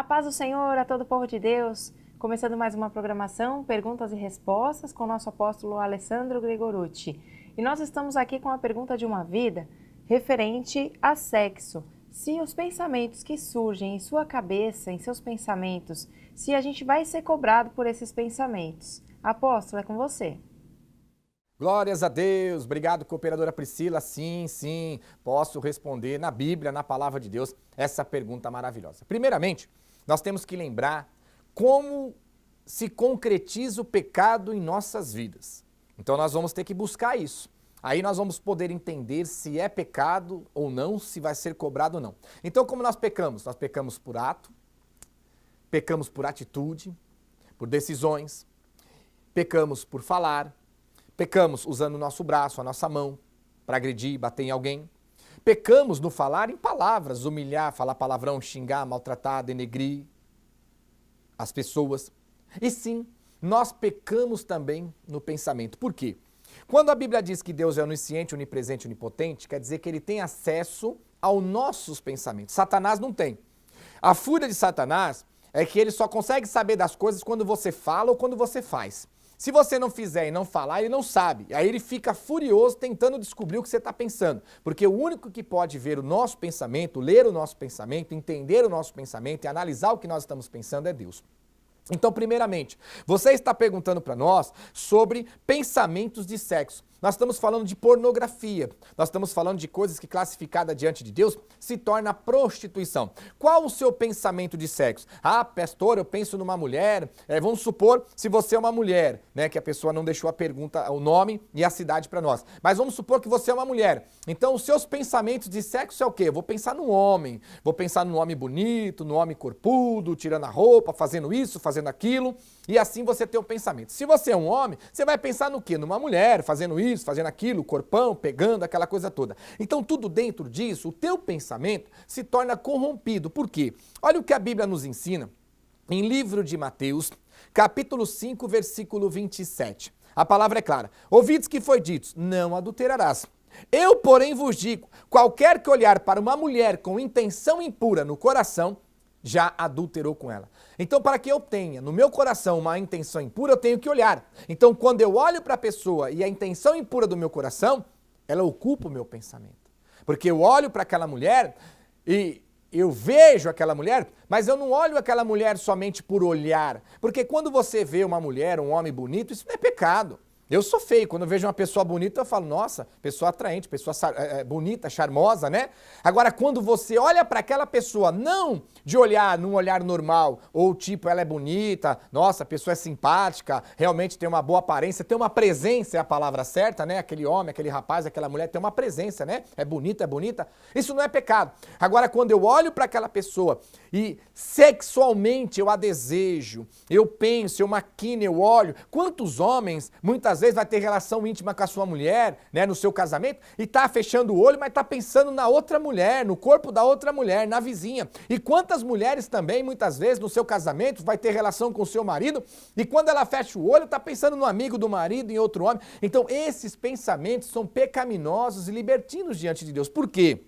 paz do Senhor a todo o povo de Deus. Começando mais uma programação, perguntas e respostas com o nosso apóstolo Alessandro Gregorucci. E nós estamos aqui com a pergunta de uma vida referente a sexo. Se os pensamentos que surgem em sua cabeça, em seus pensamentos, se a gente vai ser cobrado por esses pensamentos. Apóstolo, é com você. Glórias a Deus, obrigado cooperadora Priscila, sim, posso responder na Bíblia, na Palavra de Deus, essa pergunta maravilhosa. Primeiramente, nós temos que lembrar como se concretiza o pecado em nossas vidas. Então nós vamos ter que buscar isso. Aí nós vamos poder entender se é pecado ou não, se vai ser cobrado ou não. Então como nós pecamos? Nós pecamos por ato, pecamos por atitude, por decisões, pecamos por falar, pecamos usando o nosso braço, a nossa mão, para agredir, bater em alguém. Pecamos no falar em palavras, humilhar, falar palavrão, xingar, maltratar, denegrir as pessoas. E sim, nós pecamos também no pensamento. Por quê? Quando a Bíblia diz que Deus é onisciente, onipresente, onipotente, quer dizer que ele tem acesso aos nossos pensamentos. Satanás não tem. A fúria de Satanás é que ele só consegue saber das coisas quando você fala ou quando você faz. Se você não fizer e não falar, ele não sabe. Aí ele fica furioso tentando descobrir o que você está pensando. Porque o único que pode ver o nosso pensamento, ler o nosso pensamento, entender o nosso pensamento e analisar o que nós estamos pensando é Deus. Então, primeiramente, você está perguntando para nós sobre pensamentos de sexo. Nós estamos falando de pornografia, nós estamos falando de coisas que classificada diante de Deus se torna prostituição. Qual o seu pensamento de sexo? Ah, pastor, eu penso numa mulher, vamos supor, se você é uma mulher, né, que a pessoa não deixou a pergunta, o nome e a cidade para nós. Mas vamos supor que você é uma mulher. Então os seus pensamentos de sexo é o quê? Eu vou pensar no homem, vou pensar no homem bonito, no homem corpudo, tirando a roupa, fazendo isso, fazendo aquilo, e assim você tem o pensamento. Se você é um homem, você vai pensar no quê? Numa mulher, fazendo isso, fazendo aquilo, corpão, pegando, aquela coisa toda. Então tudo dentro disso, o teu pensamento se torna corrompido. Por quê? Olha o que a Bíblia nos ensina em livro de Mateus, capítulo 5, versículo 27. A palavra é clara. Ouvides que foi dito, não adulterarás. Eu, porém, vos digo, qualquer que olhar para uma mulher com intenção impura no coração, já adulterou com ela. Então, para que eu tenha no meu coração uma intenção impura, eu tenho que olhar. Então, quando eu olho para a pessoa e a intenção impura do meu coração, ela ocupa o meu pensamento. Porque eu olho para aquela mulher e eu vejo aquela mulher, mas eu não olho aquela mulher somente por olhar. Porque quando você vê uma mulher, um homem bonito, isso não é pecado. Eu sou feio, quando eu vejo uma pessoa bonita, eu falo, nossa, pessoa atraente, pessoa bonita, charmosa, né? Agora, quando você olha para aquela pessoa, não de olhar num olhar normal, ou tipo, ela é bonita, nossa, a pessoa é simpática, realmente tem uma boa aparência, tem uma presença, é a palavra certa, né? Aquele homem, aquele rapaz, aquela mulher tem uma presença, né? É bonita. Isso não é pecado. Agora, quando eu olho para aquela pessoa e sexualmente eu a desejo, eu penso, eu maquino, eu olho, quantos homens, muitas vezes vai ter relação íntima com a sua mulher, né, no seu casamento, e tá fechando o olho, mas tá pensando na outra mulher, no corpo da outra mulher, na vizinha. E quantas mulheres também, muitas vezes, no seu casamento, vai ter relação com o seu marido, e quando ela fecha o olho, tá pensando no amigo do marido, em outro homem. Então, esses pensamentos são pecaminosos e libertinos diante de Deus. Por quê?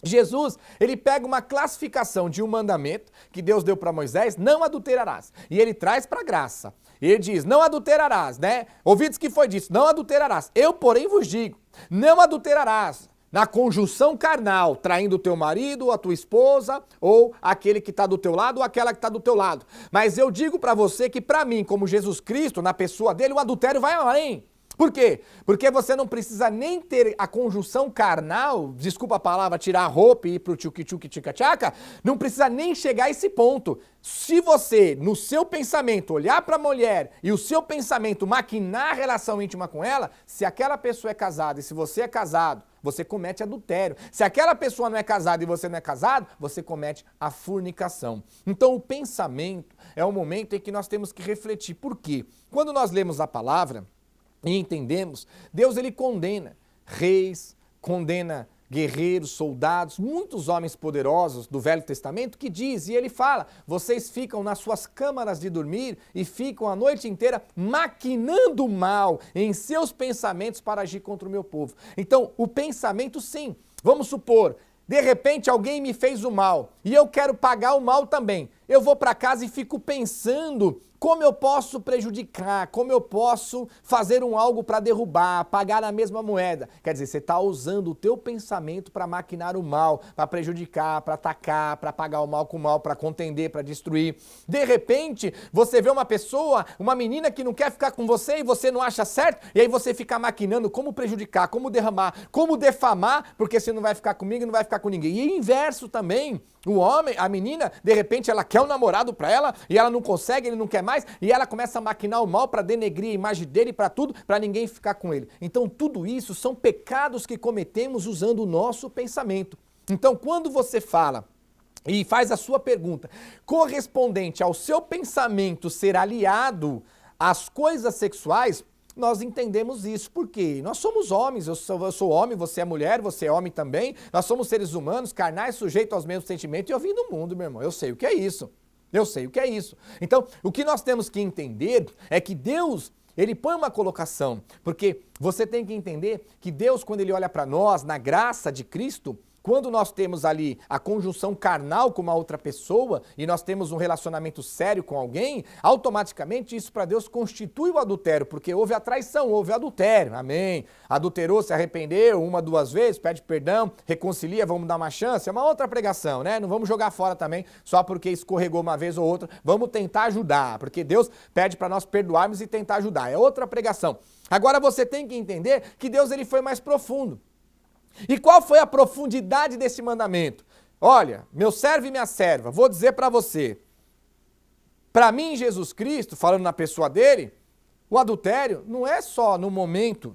Jesus, ele pega uma classificação de um mandamento que Deus deu para Moisés, não adulterarás, e ele traz para a graça. Ele diz, não adulterarás, né? Ouvidos que foi dito, não adulterarás. Eu, porém, vos digo, não adulterarás na conjunção carnal, traindo o teu marido, ou a tua esposa, ou aquele que está do teu lado, ou aquela que está do teu lado. Mas eu digo para você que para mim, como Jesus Cristo, na pessoa dele, o adultério vai além. Por quê? Porque você não precisa nem ter a conjunção carnal, desculpa a palavra, tirar a roupa e ir pro tchuki-tchuki-tchaca-tchaca, não precisa nem chegar a esse ponto. Se você, no seu pensamento, olhar para a mulher e o seu pensamento maquinar a relação íntima com ela, se aquela pessoa é casada e se você é casado, você comete adultério. Se aquela pessoa não é casada e você não é casado, você comete a fornicação. Então o pensamento é o momento em que nós temos que refletir. Por quê? Quando nós lemos a palavra e entendemos, Deus ele condena reis, condena guerreiros, soldados, muitos homens poderosos do Velho Testamento que diz, e ele fala, vocês ficam nas suas câmaras de dormir e ficam a noite inteira maquinando mal em seus pensamentos para agir contra o meu povo. Então, o pensamento sim, vamos supor, De repente alguém me fez o mal e eu quero pagar o mal também. Eu vou para casa e fico pensando como eu posso prejudicar, como eu posso fazer algo para derrubar, pagar a mesma moeda. Quer dizer, você está usando o teu pensamento para maquinar o mal, para prejudicar, para atacar, para pagar o mal com o mal, para contender, para destruir. De repente, você vê uma pessoa, uma menina que não quer ficar com você e você não acha certo, e aí você fica maquinando como prejudicar, como derramar, como defamar, porque você não vai ficar comigo e não vai ficar com ninguém. E inverso também, o homem, a menina, de repente ela quer um namorado para ela e ela não consegue, ele não quer mais, e ela começa a maquinar o mal para denegrir a imagem dele, para tudo, para ninguém ficar com ele. Então tudo isso são pecados que cometemos usando o nosso pensamento. Então quando você fala e faz a sua pergunta correspondente ao seu pensamento ser aliado às coisas sexuais, nós entendemos isso. Por quê? Nós somos homens, eu sou homem, você é mulher, você é homem também, nós somos seres humanos, carnais, sujeitos aos mesmos sentimentos, e eu vim do mundo, meu irmão, eu sei o que é isso. Eu sei o que é isso. Então, o que nós temos que entender é que Deus, ele põe uma colocação, porque você tem que entender que Deus, quando ele olha para nós, na graça de Cristo, quando nós temos ali a conjunção carnal com uma outra pessoa e nós temos um relacionamento sério com alguém, automaticamente isso para Deus constitui o adultério, porque houve a traição, houve o adultério, amém? Adulterou, se arrependeu uma, duas vezes, pede perdão, reconcilia, vamos dar uma chance, é uma outra pregação, né? Não vamos jogar fora também só porque escorregou uma vez ou outra, vamos tentar ajudar, porque Deus pede para nós perdoarmos e tentar ajudar, é outra pregação. Agora você tem que entender que Deus ele foi mais profundo. E qual foi a profundidade desse mandamento? Olha, meu servo e minha serva, vou dizer para você, para mim, Jesus Cristo, falando na pessoa dele, o adultério não é só no momento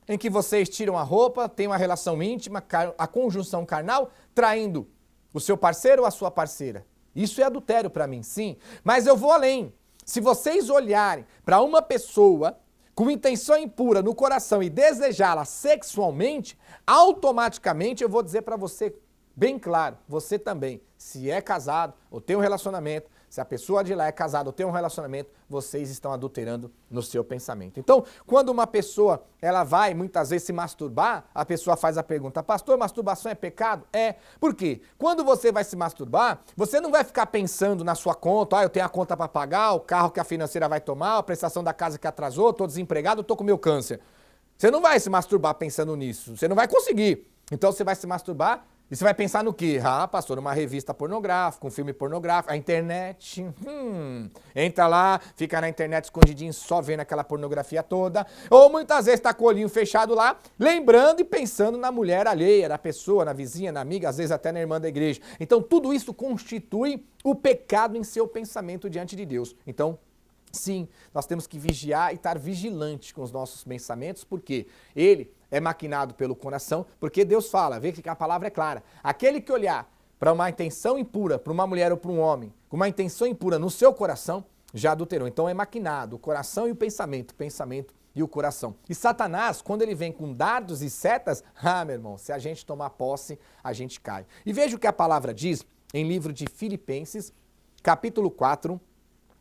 em que vocês tiram a roupa, tem uma relação íntima, a conjunção carnal, traindo o seu parceiro ou a sua parceira. Isso é adultério para mim, sim. Mas eu vou além. Se vocês olharem para uma pessoa com intenção impura no coração e desejá-la sexualmente, automaticamente eu vou dizer para você, bem claro, você também, se é casado ou tem um relacionamento, se a pessoa de lá é casada ou tem um relacionamento, vocês estão adulterando no seu pensamento. Então, quando uma pessoa, ela vai muitas vezes se masturbar, a pessoa faz a pergunta, pastor, masturbação é pecado? É. Por quê? Quando você vai se masturbar, você não vai ficar pensando na sua conta, eu tenho a conta para pagar, o carro que a financeira vai tomar, a prestação da casa que atrasou, estou desempregado, estou com meu câncer. Você não vai se masturbar pensando nisso, você não vai conseguir. Então você vai se masturbar e você vai pensar no quê? Ah, pastor, uma revista pornográfica, um filme pornográfico, a internet. Entra lá, fica na internet escondidinho, só vendo aquela pornografia toda. Ou muitas vezes está com o olhinho fechado lá, lembrando e pensando na mulher alheia, na pessoa, na vizinha, na amiga, às vezes até na irmã da igreja. Então tudo isso constitui o pecado em seu pensamento diante de Deus. Então, sim, nós temos que vigiar e estar vigilante com os nossos pensamentos, porque ele é maquinado pelo coração, porque Deus fala, vê que a palavra é clara. Aquele que olhar para uma intenção impura, para uma mulher ou para um homem, com uma intenção impura no seu coração, já adulterou. Então é maquinado o coração e o pensamento e o coração. E Satanás, quando ele vem com dardos e setas, meu irmão, se a gente tomar posse, a gente cai. E veja o que a palavra diz em livro de Filipenses, capítulo 4,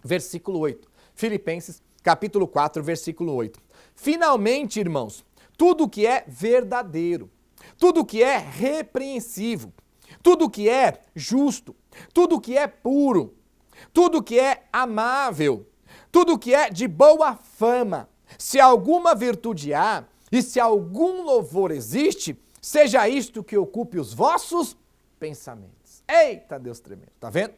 versículo 8. Filipenses, capítulo 4, versículo 8. Finalmente, irmãos, tudo que é verdadeiro, tudo que é repreensível, tudo que é justo, tudo que é puro, tudo que é amável, tudo que é de boa fama, se alguma virtude há e se algum louvor existe, seja isto que ocupe os vossos pensamentos. Eita, Deus tremendo, tá vendo?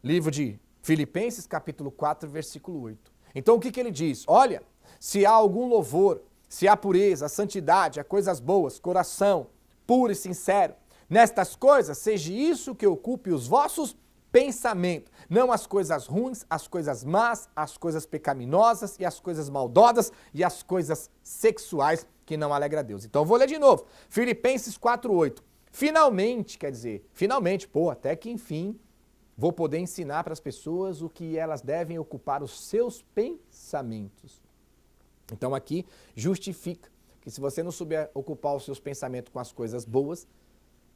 Livro de Filipenses, capítulo 4, versículo 8. Então o que ele diz? Olha, se há algum louvor, se há pureza, santidade, há coisas boas, coração puro e sincero, nestas coisas, seja isso que ocupe os vossos pensamentos, não as coisas ruins, as coisas más, as coisas pecaminosas e as coisas maldosas e as coisas sexuais que não alegram a Deus. Então eu vou ler de novo, Filipenses 4, 8. Finalmente, quer dizer, finalmente, até que enfim, vou poder ensinar para as pessoas o que elas devem ocupar os seus pensamentos. Então aqui justifica que se você não souber ocupar os seus pensamentos com as coisas boas,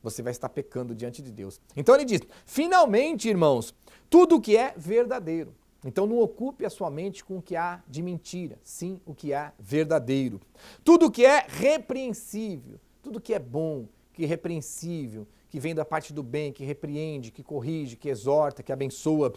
você vai estar pecando diante de Deus. Então ele diz, finalmente, irmãos, tudo o que é verdadeiro. Então não ocupe a sua mente com o que há de mentira, sim o que há verdadeiro. Tudo o que é repreensível, tudo que é bom, que irrepreensível, que vem da parte do bem, que repreende, que corrige, que exorta, que abençoa.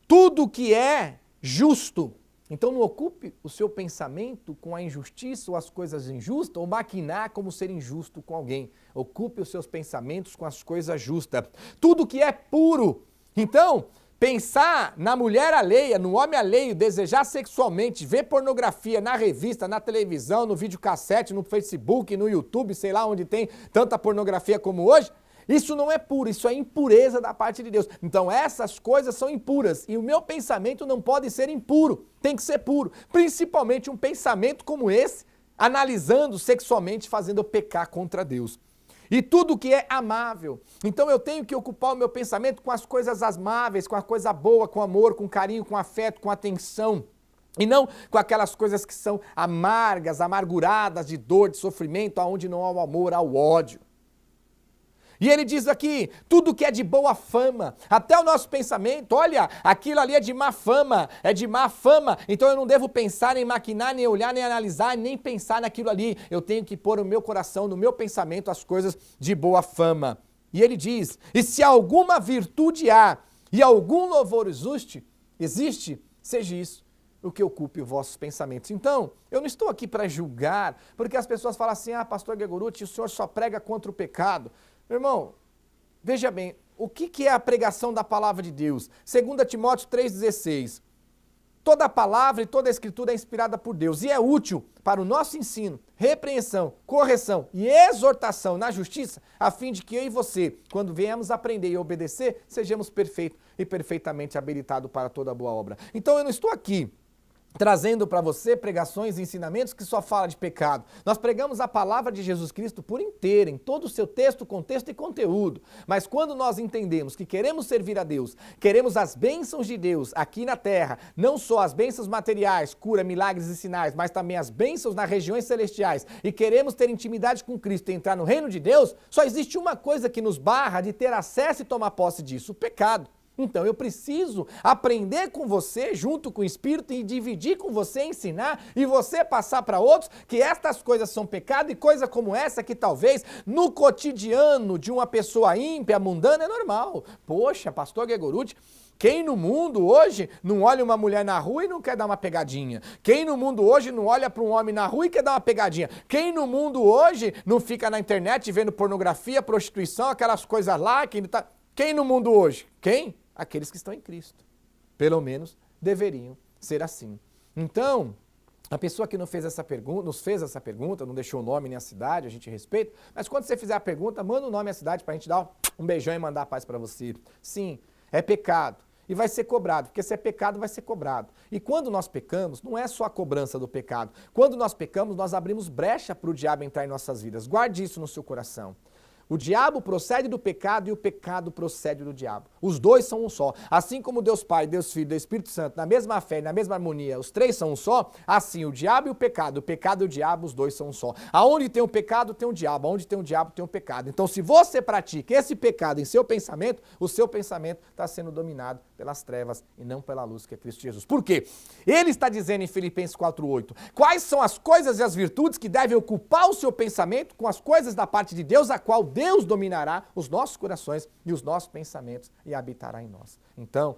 Tudo que é justo. Então não ocupe o seu pensamento com a injustiça ou as coisas injustas, ou maquinar como ser injusto com alguém. Ocupe os seus pensamentos com as coisas justas. Tudo que é puro. Então, pensar na mulher alheia, no homem alheio, desejar sexualmente, ver pornografia na revista, na televisão, no videocassete, no Facebook, no YouTube, sei lá onde tem tanta pornografia como hoje, isso não é puro, isso é impureza da parte de Deus. Então essas coisas são impuras e o meu pensamento não pode ser impuro, tem que ser puro. Principalmente um pensamento como esse, analisando sexualmente, fazendo eu pecar contra Deus. E tudo que é amável. Então eu tenho que ocupar o meu pensamento com as coisas amáveis, com a coisa boa, com amor, com carinho, com afeto, com atenção. E não com aquelas coisas que são amargas, amarguradas, de dor, de sofrimento, aonde não há o amor, há o ódio. E ele diz aqui, tudo que é de boa fama, até o nosso pensamento, olha, aquilo ali é de má fama, então eu não devo pensar, nem maquinar, nem olhar, nem analisar, nem pensar naquilo ali. Eu tenho que pôr no meu coração, no meu pensamento, as coisas de boa fama. E ele diz, e se alguma virtude há, e algum louvor existe, seja isso o que ocupe os vossos pensamentos. Então, eu não estou aqui para julgar, porque as pessoas falam assim, pastor Gregorutty, o senhor só prega contra o pecado. Meu irmão, veja bem, o que é a pregação da palavra de Deus? 2 Timóteo 3,16. Toda a palavra e toda a escritura é inspirada por Deus e é útil para o nosso ensino, repreensão, correção e exortação na justiça, a fim de que eu e você, quando venhamos aprender e obedecer, sejamos perfeitos e perfeitamente habilitados para toda boa obra. Então eu não estou aqui trazendo para você pregações e ensinamentos que só falam de pecado. Nós pregamos a palavra de Jesus Cristo por inteira, em todo o seu texto, contexto e conteúdo. Mas quando nós entendemos que queremos servir a Deus, queremos as bênçãos de Deus aqui na terra, não só as bênçãos materiais, cura, milagres e sinais, mas também as bênçãos nas regiões celestiais, e queremos ter intimidade com Cristo e entrar no reino de Deus, só existe uma coisa que nos barra de ter acesso e tomar posse disso, o pecado. Então eu preciso aprender com você, junto com o Espírito, e dividir com você, ensinar, e você passar para outros que estas coisas são pecado, e coisa como essa que talvez no cotidiano de uma pessoa ímpia, mundana, é normal. Poxa, pastor Gregorutty, quem no mundo hoje não olha uma mulher na rua e não quer dar uma pegadinha? Quem no mundo hoje não olha para um homem na rua e quer dar uma pegadinha? Quem no mundo hoje não fica na internet vendo pornografia, prostituição, aquelas coisas lá? Quem no mundo hoje? Quem? Aqueles que estão em Cristo. Pelo menos deveriam ser assim. Então, a pessoa que nos fez essa pergunta, não deixou o nome nem a cidade, a gente respeita, mas quando você fizer a pergunta, manda o nome e a cidade para a gente dar um beijão e mandar a paz para você. Sim, é pecado. E vai ser cobrado, porque se é pecado, vai ser cobrado. E quando nós pecamos, não é só a cobrança do pecado. Quando nós pecamos, nós abrimos brecha para o diabo entrar em nossas vidas. Guarde isso no seu coração. O diabo procede do pecado e o pecado procede do diabo. Os dois são um só. Assim como Deus Pai, Deus Filho e Deus Espírito Santo, na mesma fé e na mesma harmonia, os três são um só, assim o diabo e o pecado e o diabo, os dois são um só. Aonde tem o pecado, tem o diabo. Aonde tem o diabo, tem o pecado. Então, se você pratica esse pecado em seu pensamento, o seu pensamento está sendo dominado pelas trevas e não pela luz que é Cristo Jesus. Por quê? Ele está dizendo em Filipenses 4:8, quais são as coisas e as virtudes que devem ocupar o seu pensamento com as coisas da parte de Deus, a qual Deus dominará os nossos corações e os nossos pensamentos e habitará em nós. Então,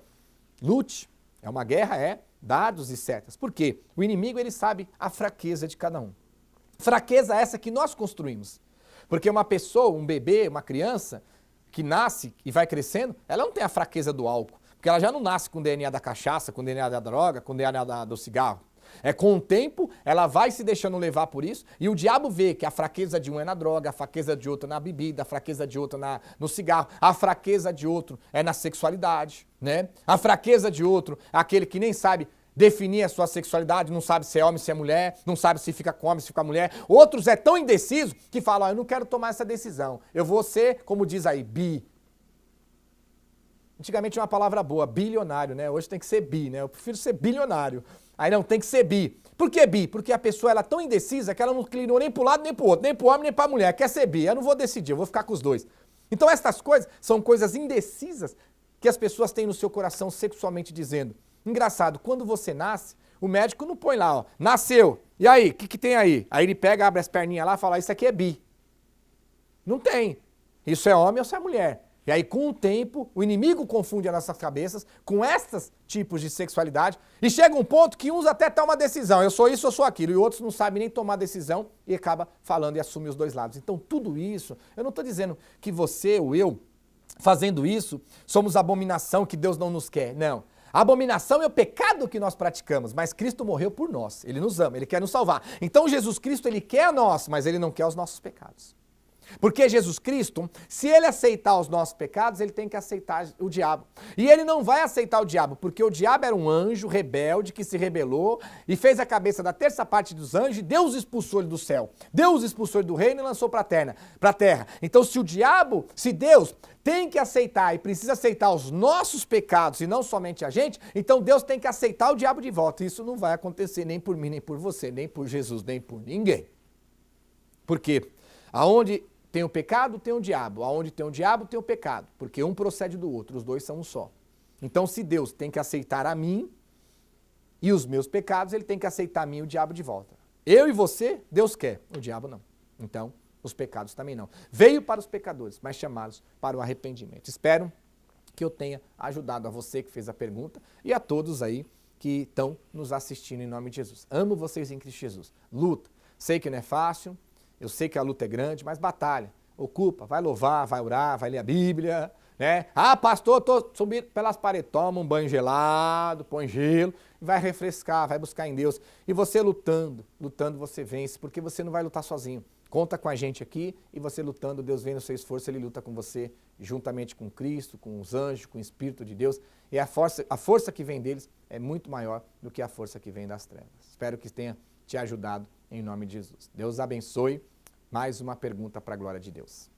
lute, é uma guerra, dados e setas. Por quê? O inimigo, ele sabe a fraqueza de cada um. Fraqueza essa que nós construímos. Porque uma pessoa, um bebê, uma criança que nasce e vai crescendo, ela não tem a fraqueza do álcool. Porque ela já não nasce com o DNA da cachaça, com o DNA da droga, com o DNA do cigarro. Com o tempo, ela vai se deixando levar por isso, e o diabo vê que a fraqueza de um é na droga, a fraqueza de outro é na bebida, a fraqueza de outro no cigarro, a fraqueza de outro é na sexualidade, né? A fraqueza de outro é aquele que nem sabe definir a sua sexualidade, não sabe se é homem, se é mulher, não sabe se fica com homem, se fica com mulher. Outros é tão indeciso que falam, eu não quero tomar essa decisão, eu vou ser, como diz aí, bi. Antigamente tinha uma palavra boa, bilionário, né? Hoje tem que ser bi, né? Eu prefiro ser bilionário. Aí não, tem que ser bi. Por que bi? Porque a pessoa ela é tão indecisa que ela não inclinou nem para um lado nem para o outro, nem para o homem nem para a mulher. Quer ser bi, eu não vou decidir, eu vou ficar com os dois. Então essas coisas são coisas indecisas que as pessoas têm no seu coração sexualmente dizendo. Engraçado, quando você nasce, o médico não põe lá, nasceu, e aí, o que tem aí? Aí ele pega, abre as perninhas lá e fala, isso aqui é bi. Não tem. Isso é homem ou isso é mulher. E aí, com o tempo, o inimigo confunde as nossas cabeças com esses tipos de sexualidade e chega um ponto que uns até tomam uma decisão, eu sou isso, eu sou aquilo, e outros não sabem nem tomar decisão e acaba falando e assume os dois lados. Então, tudo isso, eu não estou dizendo que você ou eu, fazendo isso, somos abominação que Deus não nos quer. Não. A abominação é o pecado que nós praticamos, mas Cristo morreu por nós. Ele nos ama, Ele quer nos salvar. Então, Jesus Cristo, Ele quer a nós, mas Ele não quer os nossos pecados. Porque Jesus Cristo, se ele aceitar os nossos pecados, ele tem que aceitar o diabo. E ele não vai aceitar o diabo, porque o diabo era um anjo rebelde que se rebelou e fez a cabeça da terça parte dos anjos e Deus expulsou ele do céu. Deus expulsou ele do reino e lançou para a terra. Então se Deus tem que aceitar e precisa aceitar os nossos pecados e não somente a gente, então Deus tem que aceitar o diabo de volta. Isso não vai acontecer nem por mim, nem por você, nem por Jesus, nem por ninguém. Por quê? Aonde tem o pecado, tem o diabo. Aonde tem o diabo, tem o pecado. Porque um procede do outro, os dois são um só. Então, se Deus tem que aceitar a mim e os meus pecados, ele tem que aceitar a mim e o diabo de volta. Eu e você, Deus quer, o diabo não. Então, os pecados também não. Veio para os pecadores, mas chamados para o arrependimento. Espero que eu tenha ajudado a você que fez a pergunta e a todos aí que estão nos assistindo em nome de Jesus. Amo vocês em Cristo Jesus. Luta. Sei que não é fácil. Eu sei que a luta é grande, mas batalha, ocupa, vai louvar, vai orar, vai ler a Bíblia, né? Ah, pastor, tô subindo pelas paredes, toma um banho gelado, põe gelo, vai refrescar, vai buscar em Deus. E você lutando você vence, porque você não vai lutar sozinho. Conta com a gente aqui e você lutando, Deus vem no seu esforço, Ele luta com você, juntamente com Cristo, com os anjos, com o Espírito de Deus. E a força que vem deles é muito maior do que a força que vem das trevas. Espero que tenha te ajudado em nome de Jesus. Deus abençoe. Mais uma pergunta para a glória de Deus.